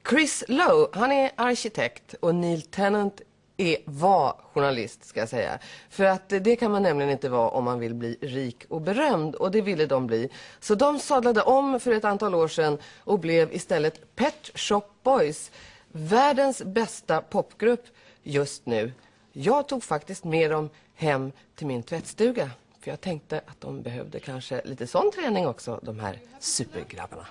Chris Lowe, han är arkitekt och Neil Tennant var journalist, ska jag säga. För att det kan man nämligen inte vara om man vill bli rik och berömd, och det ville de bli. Så de sadlade om för ett antal år sedan och blev istället Pet Shop Boys, världens bästa popgrupp just nu. Jag tog faktiskt med dem hem till min tvättstuga, för jag tänkte att de behövde kanske lite sån träning också, de här supergrabbarna.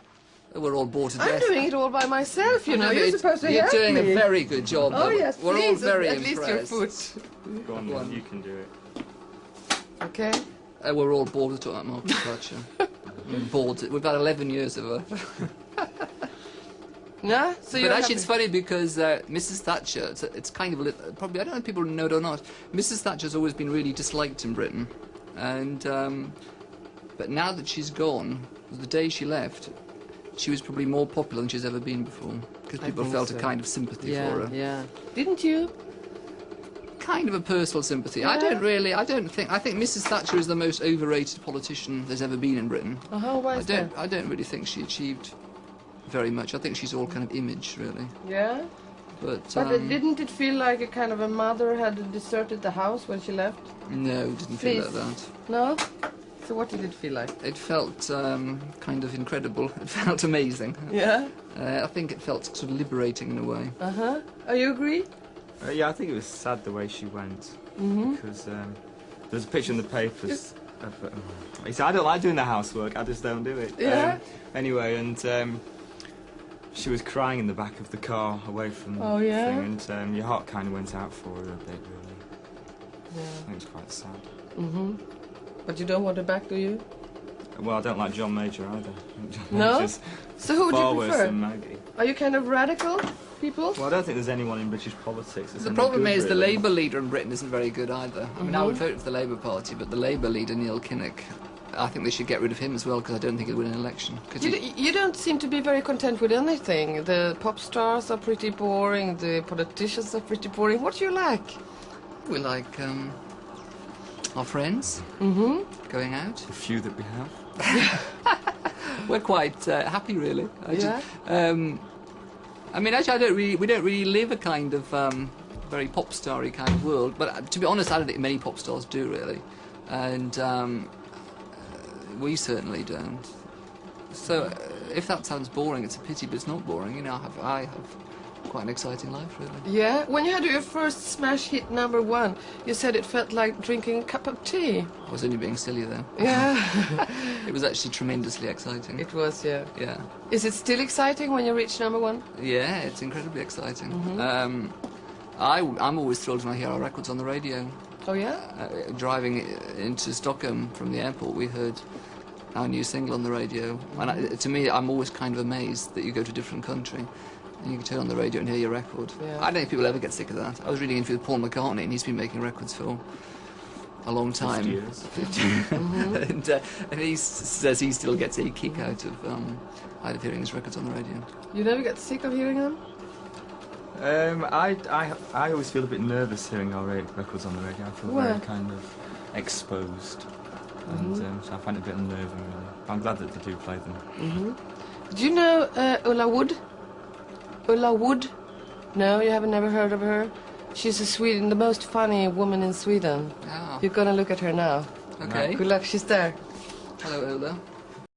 We're all bored to death. I'm doing it all by myself, you know. You're supposed to help me. You're doing a very good job. Oh yes, we're please, all very at impressed. least your foot. Go on, then. You can do it. Okay. We're all bored with talking about Margaret Thatcher. We're bored. We've had 11 years of her. Yeah, so but actually it's funny because Mrs. Thatcher, it's kind of, probably, I don't know if people know it or not, Mrs. Thatcher's always been really disliked in Britain. And, but now that she's gone, the day she left, she was probably more popular than she's ever been before, because people felt a kind of sympathy for her. Yeah. Didn't you? Kind of a personal sympathy. Yeah. I think Mrs. Thatcher is the most overrated politician there's ever been in Britain. Why is that? I don't really think she achieved very much. I think she's all kind of image, really. Yeah? But didn't it feel like a kind of a mother had deserted the house when she left? No, it didn't feel like that. No? So what did it feel like? It felt kind of incredible. It felt amazing. Yeah? I think it felt sort of liberating in a way. Uh-huh. Oh, you agree? Yeah, I think it was sad the way she went. Because there's a picture in the papers. He said, I don't like doing the housework, I just don't do it. Yeah? Anyway, and she was crying in the back of the car away from Oh, yeah? the thing, and your heart kind of went out for her a bit, really. Yeah. I think it was quite sad. But you don't want her back, do you? Well, I don't like John Major either. John No? Major's So who would far you worse prefer? than Maggie. Are you kind of radical people? Well, I don't think there's anyone in British politics that's The any problem good, is the really. Labour leader in Britain isn't very good either. I mean, I would vote for the Labour Party, but the Labour leader, Neil Kinnock, I think they should get rid of him as well, because I don't think he'll win an election. You don't seem to be very content with anything. The pop stars are pretty boring, the politicians are pretty boring. What do you like? We like our friends, going out. The few that we have. We're quite happy, really. Yeah? I mean, actually, we don't really live a kind of very pop starry kind of world. But to be honest, I don't think many pop stars do, really, and we certainly don't. So, if that sounds boring, it's a pity, but it's not boring. You know, I have quite an exciting life, really. Yeah? When you had your first smash hit #1, you said it felt like drinking a cup of tea. I was only being silly, though. Yeah. It was actually tremendously exciting. It was, yeah. Yeah. Is it still exciting when you reach #1? Yeah, it's incredibly exciting. I'm always thrilled when I hear our records on the radio. Oh, yeah? Driving into Stockholm from the airport, we heard our new single on the radio. And to me, I'm always kind of amazed that you go to a different country and you can turn on the radio and hear your record. Yeah. I don't think people ever get sick of that. I was reading an interview with Paul McCartney, and he's been making records for a long time. 50 years. 50. And he says he still gets a kick out of hearing his records on the radio. You never get sick of hearing them? I always feel a bit nervous hearing our records on the radio. I feel very kind of exposed, and so I find it a bit unnerving, really. I'm glad that they do play them. Do you know Ulla Wood? Ulla Wood? No, you haven't never heard of her? She's the most funny woman in Sweden. Ah. You're gonna look at her now. Okay. Good luck, she's there. Hello, Ola.